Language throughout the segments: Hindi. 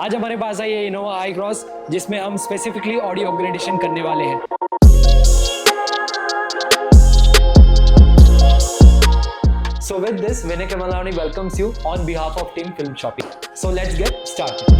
आज हमारे पास आई है इनोवा हाई क्रॉस, जिसमें हम स्पेसिफिकली ऑडियो अपग्रेडेशन करने वाले हैं। So with this, Vinay Kamalani welcomes you on behalf of Team Film Shopping. So let's get started.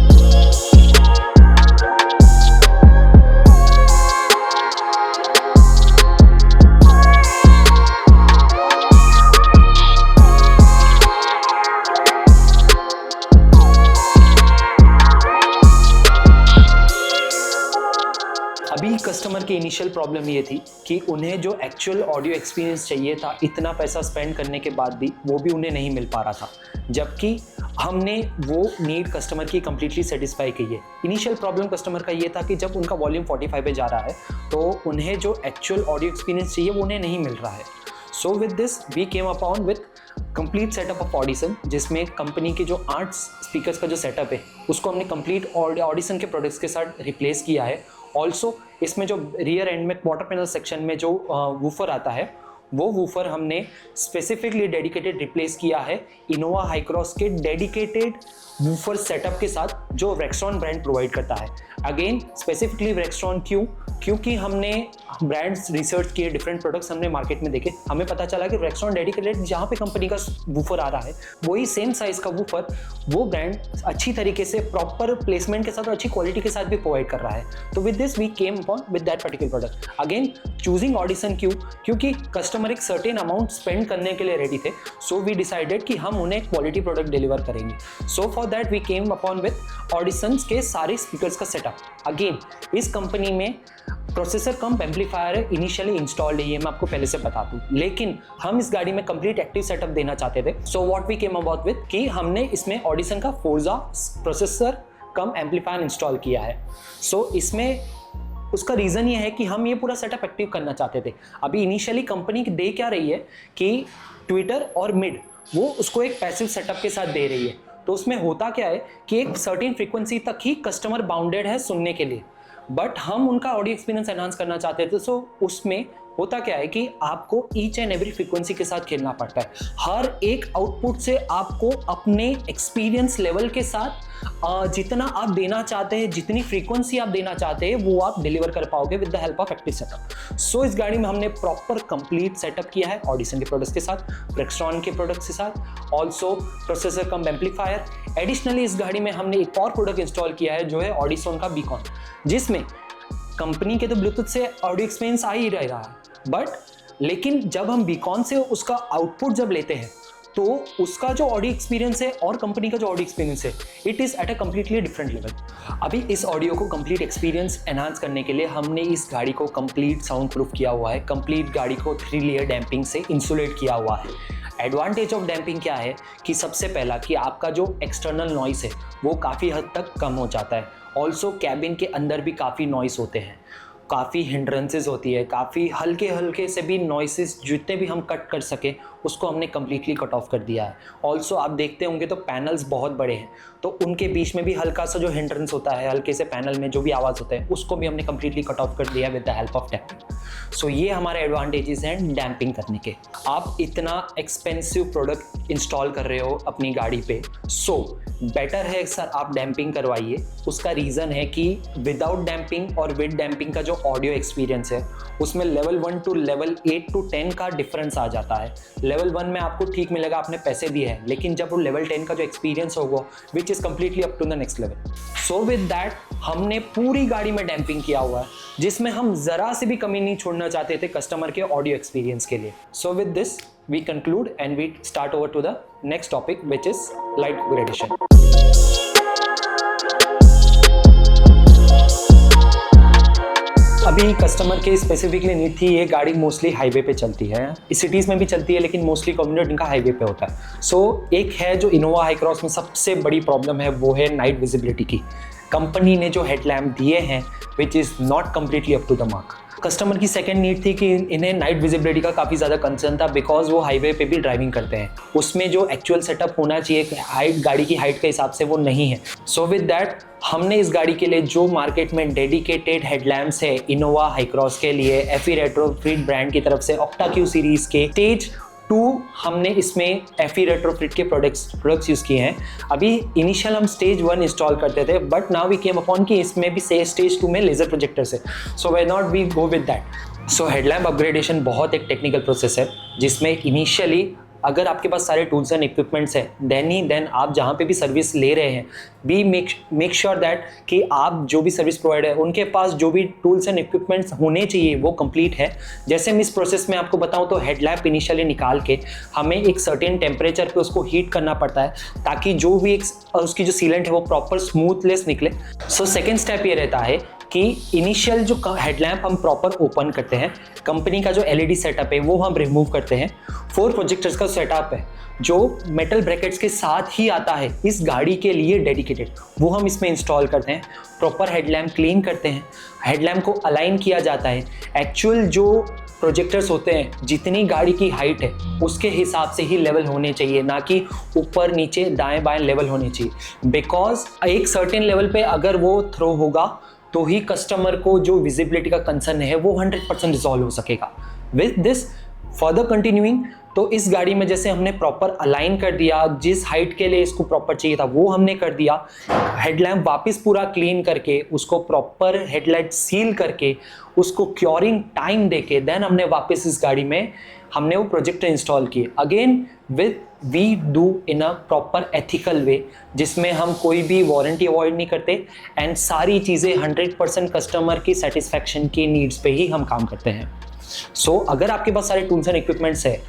अभी कस्टमर की इनिशियल प्रॉब्लम ये थी कि उन्हें जो एक्चुअल ऑडियो एक्सपीरियंस चाहिए था, इतना पैसा स्पेंड करने के बाद भी वो भी उन्हें नहीं मिल पा रहा था, जबकि हमने वो नीड कस्टमर की कंप्लीटली सेटिस्फाई की है। इनिशियल प्रॉब्लम कस्टमर का ये था कि जब उनका वॉल्यूम 45 पे जा रहा है तो उन्हें जो एक्चुअल ऑडियो एक्सपीरियंस चाहिए वो उन्हें नहीं मिल रहा है। So with this we came upon with complete setup of Audison, जिसमें कंपनी के जो 8 स्पीकर्स का जो सेटअप है उसको हमने कंप्लीट ऑडिसन के प्रोडक्ट्स के साथ रिप्लेस किया है। ऑल्सो इसमें जो रियर एंड में क्वार्टर पैनल सेक्शन में जो वूफर आता है, वो वूफर हमने स्पेसिफिकली डेडिकेटेड रिप्लेस किया है इनोवा हाई क्रॉस के डेडिकेटेड वूफर सेटअप के साथ, जो रेक्सॉन ब्रांड प्रोवाइड करता है। अगेन स्पेसिफिकली रेक्सॉन क्योंकि हमने ब्रांड्स रिसर्च किए, डिफरेंट प्रोडक्ट्स हमने मार्केट में देखे, हमें पता चला कि रेक्सॉन डेडिकेटेड जहाँ पे कंपनी का वूफर आ रहा है वही सेम साइज का वूफर वो ब्रांड अच्छी तरीके से प्रॉपर प्लेसमेंट के साथ और अच्छी क्वालिटी के साथ भी प्रोवाइड कर रहा है। तो with this we came upon with that particular product. Again choosing Audison क्योंकि कस्टमर एक सर्टेन अमाउंट स्पेंड करने के लिए रेडी थे, सो वी डिसाइडेड कि हम उन्हें क्वालिटी प्रोडक्ट डिलीवर करेंगे। So for that we came upon with Audison's के सारे स्पीकर्स का सेटअप। अगेन इस कंपनी में processor cum amplifier initially installed है, ये मैं आपको पहले से बता दूं, लेकिन हम इस गाड़ी में कंप्लीट एक्टिव सेटअप देना चाहते थे। So what we came about with कि हमने इसमें ऑडिसन का Forza processor cum amplifier install किया है। सो इसमें उसका रीज़न ये है कि हम ये पूरा सेटअप एक्टिव करना चाहते थे। अभी इनिशियली कंपनी दे क्या रही है कि ट्विटर और मिड वो उसको एक पैसिव सेटअप के साथ दे रही है। तो उसमें होता क्या है कि एक सर्टेन फ्रीक्वेंसी तक ही कस्टमर बाउंडेड है सुनने के लिए, बट हम उनका ऑडियो एक्सपीरियंस एनहांस करना चाहते थे। सो उसमें होता क्या है कि आपको ईच एंड एवरी फ्रीक्वेंसी के साथ खेलना पड़ता है। हर एक आउटपुट से आपको अपने एक्सपीरियंस लेवल के साथ जितना आप देना चाहते हैं, जितनी फ्रीक्वेंसी आप देना चाहते हैं, वो आप डिलीवर कर पाओगे with the help of active setup. So इस गाड़ी में हमने प्रॉपर कंप्लीट सेटअप किया है ऑडिसन के प्रोडक्ट्स के साथ, रेक्सॉन के प्रोडक्ट्स के साथ, also processor cum amplifier. Additionally इस गाड़ी में हमने एक और प्रोडक्ट इंस्टॉल किया है जो है ऑडिसन का बीकॉन, जिसमें कंपनी के तो ब्लूटूथ से ऑडियो एक्सपीरियंस आ ही रहा है, बट लेकिन जब हम बीकॉन से उसका आउटपुट जब लेते हैं तो उसका जो ऑडियो एक्सपीरियंस है और कंपनी का जो ऑडियो एक्सपीरियंस है, it is at a completely different level. अभी इस ऑडियो को कंप्लीट एक्सपीरियंस एनहांस करने के लिए हमने इस गाड़ी को कंप्लीट साउंड प्रूफ किया हुआ है, कंप्लीट गाड़ी को 3 लेयर डैम्पिंग से इंसुलेट किया हुआ है। एडवांटेज ऑफ डैम्पिंग क्या है कि सबसे पहला कि आपका जो एक्सटर्नल नॉइस है वो काफ़ी हद तक कम हो जाता है। ऑल्सो कैबिन के अंदर भी काफ़ी नॉइस होते हैं, काफ़ी हिंड्रेंसेस होती है, काफ़ी हल्के हल्के से भी नॉइसेस जितने भी हम कट कर सके उसको हमने कम्प्लीटली कट ऑफ कर दिया है। ऑल्सो आप देखते होंगे तो पैनल्स बहुत बड़े हैं, तो उनके बीच में भी हल्का सा जो हिंड्रेंस होता है, हल्के से पैनल में जो भी आवाज़ होता है, उसको भी हमने कम्प्लीटली कट ऑफ कर दिया with the help of damping. So ये हमारे एडवांटेजेस हैं डैम्पिंग करने के। आप इतना एक्सपेंसिव प्रोडक्ट इंस्टॉल कर रहे हो अपनी गाड़ी पे, सो बेटर है सर आप डैम्पिंग करवाइए। उसका रीज़न है कि विदाउट डैम्पिंग और विद डैम्पिंग का जो ऑडियो एक्सपीरियंस है उसमें लेवल 1 टू लेवल 8 टू 10 का डिफरेंस आ जाता है। लेवल 1 में आपको ठीक मिलेगा, आपने पैसे दिए हैं, लेकिन जब वो लेवल 10 का जो एक्सपीरियंस होगा which is completely up to the next level. So with that हमने पूरी गाड़ी में डैम्पिंग किया हुआ है, जिसमें हम ज़रा से भी कमी नहीं छोड़ना चाहते थे कस्टमर के ऑडियो एक्सपीरियंस के लिए। सो with this we conclude and we start over to the next topic, which is light gradation. अभी कस्टमर के स्पेसिफिकली नीड थी, ये गाड़ी मोस्टली हाईवे पे चलती है, इस सिटीज़ में भी चलती है, लेकिन मोस्टली कम्युनिटी इनका हाईवे पे होता है। सो एक है जो इनोवा हाई क्रॉस में सबसे बड़ी प्रॉब्लम है, वो है नाइट विजिबिलिटी की। कंपनी ने जो हेडलैम्प दिए हैं which is not completely up to the mark. Customer की सेकंड नीड थी कि इन्हें नाइट विजिबिलिटी का काफ़ी ज़्यादा कंसर्न था, बिकॉज वो हाईवे पे भी ड्राइविंग करते हैं, उसमें जो एक्चुअल सेटअप होना चाहिए हाइट, गाड़ी की हाइट के हिसाब से वो नहीं है। सो विद दैट हमने इस गाड़ी के लिए जो मार्केट में डेडिकेटेड हेडलैम्प्स है इनोवा हाई क्रॉस के लिए, एफी रेट्रो फ्रीड ब्रांड की तरफ से ऑक्टा क्यू सीरीज़ के स्टेज 2 हमने इसमें FE रेट्रोफिट के प्रोडक्ट्स यूज़ किए हैं। अभी इनिशियल हम स्टेज 1 इंस्टॉल करते थे, but now we came upon कि इसमें भी स्टेज 2 में लेज़र प्रोजेक्टर से, so why not we go with that. So headlamp upgradation बहुत एक टेक्निकल प्रोसेस है, जिसमें इनिशियली अगर आपके पास सारे टूल्स एंड इक्विपमेंट्स हैं, देन आप जहाँ पे भी सर्विस ले रहे हैं, बी मेक श्योर दैट कि आप जो भी सर्विस प्रोवाइडर है उनके पास जो भी टूल्स एंड इक्विपमेंट्स होने चाहिए वो कंप्लीट है। जैसे हम इस प्रोसेस में आपको बताऊं तो हेडलैम्प इनिशियली निकाल के हमें एक सर्टेन टेम्परेचर पे उसको हीट करना पड़ता है, ताकि जो भी उसकी जो सीलेंट है वो प्रॉपर स्मूथलेस निकले। सो सेकेंड स्टेप ये रहता है कि इनिशियल जो हेडलैम्प हम प्रॉपर ओपन करते हैं, कंपनी का जो LED सेटअप है वो हम रिमूव करते हैं। 4 प्रोजेक्टर्स का सेटअप है जो मेटल ब्रैकेट्स के साथ ही आता है इस गाड़ी के लिए डेडिकेटेड, वो हम इसमें इंस्टॉल करते हैं। प्रॉपर हेडलैम्प क्लीन करते हैं, हेडलैम्प को अलाइन किया जाता है। एक्चुअल जो प्रोजेक्टर्स होते हैं जितनी गाड़ी की हाइट है उसके हिसाब से ही लेवल होने चाहिए, ना कि ऊपर नीचे दाएं बाएं लेवल होने चाहिए। बिकॉज एक सर्टेन लेवल पे अगर वो थ्रो होगा तो ही कस्टमर को जो विजिबिलिटी का कंसर्न है वो 100% रिजॉल्व हो सकेगा। विद दिस फर्दर कंटिन्यूइंग, तो इस गाड़ी में जैसे हमने प्रॉपर अलाइन कर दिया, जिस हाइट के लिए इसको प्रॉपर चाहिए था वो हमने कर दिया। हेडलैम्प वापस पूरा क्लीन करके उसको प्रॉपर हेडलाइट सील करके उसको क्योरिंग टाइम देके देन हमने वापस इस गाड़ी में हमने वो प्रोजेक्टर इंस्टॉल किए। Again we do in a proper ethical way, जिसमें हम कोई भी वारंटी अवॉइड नहीं करते एंड सारी चीज़ें 100% कस्टमर की सेटिस्फैक्शन की नीड्स पे ही हम काम करते हैं। सो अगर आपके पास सारे टूल्स एंड इक्विपमेंट्स है,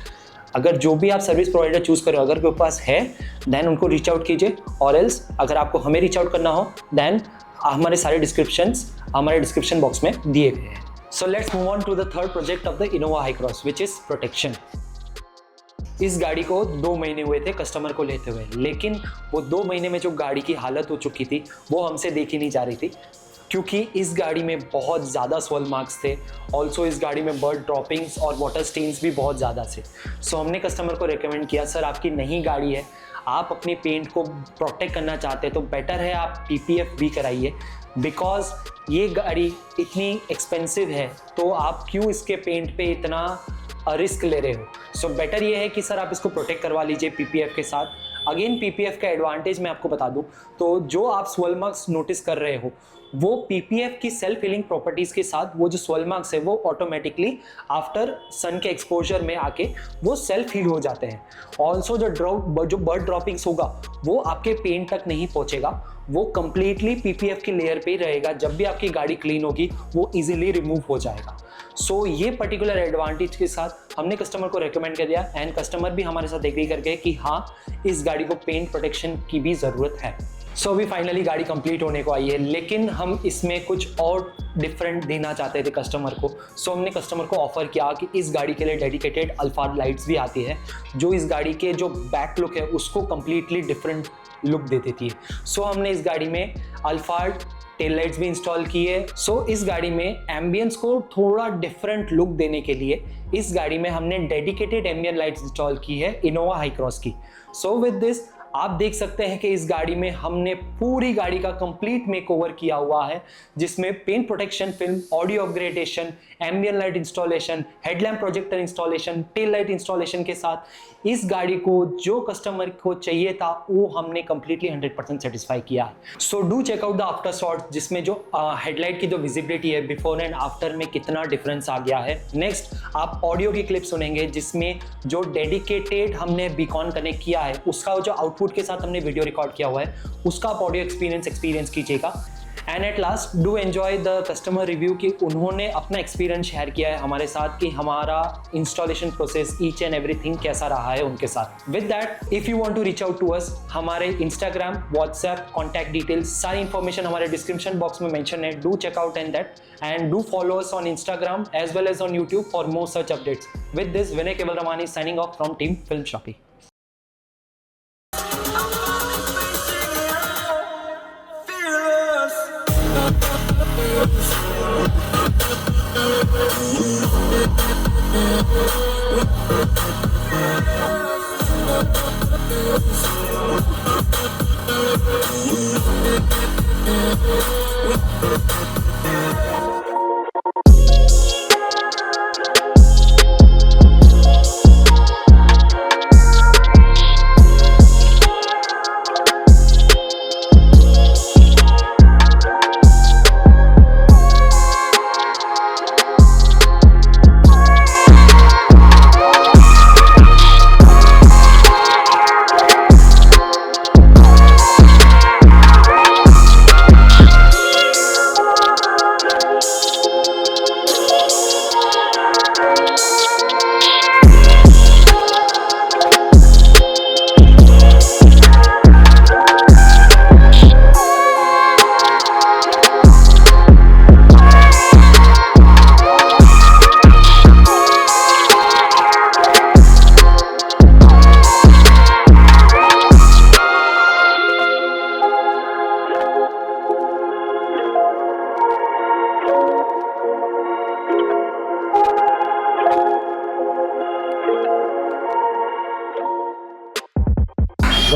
अगर जो भी आप सर्विस प्रोवाइडर चूज़ करो अगर आपके पास है, देन उनको रीच आउट कीजिए। और एल्स अगर आपको हमें रीच आउट करना हो देन हमारे सारे डिस्क्रिप्शन बॉक्स में दिए गए हैं। So let's move on to the third project of the Innova Hycross, which is protection. इस गाड़ी को 2 महीने हुए थे कस्टमर को लेते हुए, लेकिन वो 2 महीने में जो गाड़ी की हालत हो चुकी थी वो हमसे देखी नहीं जा रही थी, क्योंकि इस गाड़ी में बहुत ज़्यादा स्वेल मार्क्स थे। ऑल्सो इस गाड़ी में बर्ड ड्रॉपिंग्स और वाटर स्टेन्स भी बहुत ज़्यादा थे। सो हमने कस्टमर को रिकमेंड किया, सर आपकी नई गाड़ी है, आप अपने पेंट को प्रोटेक्ट करना चाहते हैं तो बेटर है आप PPF भी कराइए, बिकॉज ये गाड़ी इतनी एक्सपेंसिव है तो आप क्यों इसके पेंट पे इतना रिस्क ले रहे हो। सो बेटर ये है कि सर आप इसको प्रोटेक्ट करवा लीजिए PPF के साथ। अगेन PPF का एडवांटेज मैं आपको बता दूं तो जो आप स्वेल मार्क्स नोटिस कर रहे हो वो PPF की सेल्फ हीलिंग प्रॉपर्टीज़ के साथ वो जो स्वेल मार्क्स है वो ऑटोमेटिकली आफ्टर सन के एक्सपोजर में आके वो सेल्फ हील हो जाते हैं। ऑल्सो जो बर्ड ड्रॉपिंग्स होगा वो आपके पेंट तक नहीं पहुंचेगा, वो कंप्लीटली PPF की लेयर पे ही रहेगा। जब भी आपकी गाड़ी क्लीन होगी वो इजीली रिमूव हो जाएगा। सो ये पर्टिकुलर एडवांटेज के साथ हमने कस्टमर को रेकमेंड कर दिया एंड कस्टमर भी हमारे साथ एग्री कर गए कि हाँ इस गाड़ी को पेंट प्रोटेक्शन की भी ज़रूरत है। सो अभी फाइनली गाड़ी कंप्लीट होने को आई है, लेकिन हम इसमें कुछ और डिफरेंट देना चाहते थे कस्टमर को। सो हमने कस्टमर को ऑफर किया कि इस गाड़ी के लिए डेडिकेटेड अल्फार्ड लाइट्स भी आती है, जो इस गाड़ी के जो बैक लुक है उसको कम्प्लीटली डिफरेंट लुक दे देती है। सो हमने इस गाड़ी में अल्फार्ड टेल लाइट्स भी इंस्टॉल की है। सो इस गाड़ी में एम्बियंस को थोड़ा डिफरेंट लुक देने के लिए इस गाड़ी में हमने डेडिकेटेड एम्बियन लाइट्स इंस्टॉल की है इनोवा हाई क्रॉस की। सो विद दिस आप देख सकते हैं कि इस गाड़ी में हमने पूरी गाड़ी का कंप्लीट मेकओवर किया हुआ है, जिसमें paint protection film, audio upgradation, ambient light installation, headlamp projector installation, tail light installation के साथ इस गाड़ी को जो कस्टमर को चाहिए था वो हमने कंप्लीटली 100% सेटिस्फाई किया है। So do check out the after shot, जिसमें जो हेडलाइट की जो विजिबिलिटी है बिफोर एंड आफ्टर में कितना डिफरेंस आ गया है। नेक्स्ट आप ऑडियो की क्लिप सुनेंगे, जिसमें जो डेडिकेटेड हमने बीकॉन कनेक्ट किया है उसका जो आउटपुट के साथ हमने वीडियो रिकॉर्ड किया हुआ है उसका आप ऑडियो एक्सपीरियंस कीजिएगा। And at last do enjoy the customer review कि उन्होंने अपना एक्सपीरियंस शेयर किया है हमारे साथ कि हमारा installation process each and everything कैसा रहा है उनके साथ। With that if you want to reach out to us, हमारे इंस्टाग्राम, व्हाट्सएप, कॉन्टैक्ट डिटेल्स सारी इंफॉर्मेशन हमारे डिस्क्रिप्शन बॉक्स में मेंशन है। Do check out and that and do follow us on Instagram as well as on YouTube for more such updates. With this Vinay Keval Ramani signing off from team film shoppy.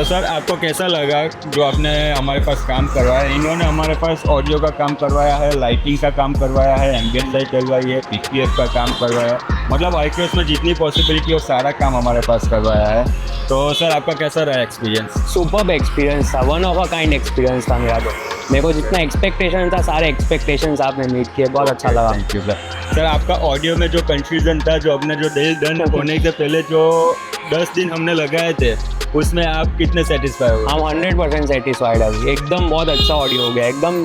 Sir आपको कैसा लगा जो आपने हमारे पास काम करवाया? इन्होंने हमारे पास ऑडियो का काम करवाया है, लाइटिंग का काम करवाया है, एम्बियंट लाइट करवाई है, पीपीएफ का काम करवाया है, मतलब आईक्यूएस में जितनी पॉसिबिलिटी हो सारा काम हमारे पास करवाया है। तो सर आपका कैसा रहा एक्सपीरियंस? सुपर्ब एक्सपीरियंस था, one of a kind experience था मेरा। तो मेरे को जितना एक्सपेक्टेशन था सारे एक्सपेक्टेशंस आपने मीट किए, बहुत अच्छा लगा। Thank you sir. सर आपका ऑडियो में जो कंफ्यूजन था, जो अपने जो डील डन होने से पहले जो 10 दिन हमने लगाए थे, उसमें आप कितने सेटिस्फाई हो? हम 100% सेटिस्फाइड है, एकदम बहुत अच्छा ऑडियो हो गया, एकदम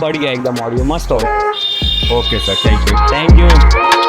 बढ़ गया, एकदम ऑडियो मस्त हो गया। Okay sir, thank you. Thank you.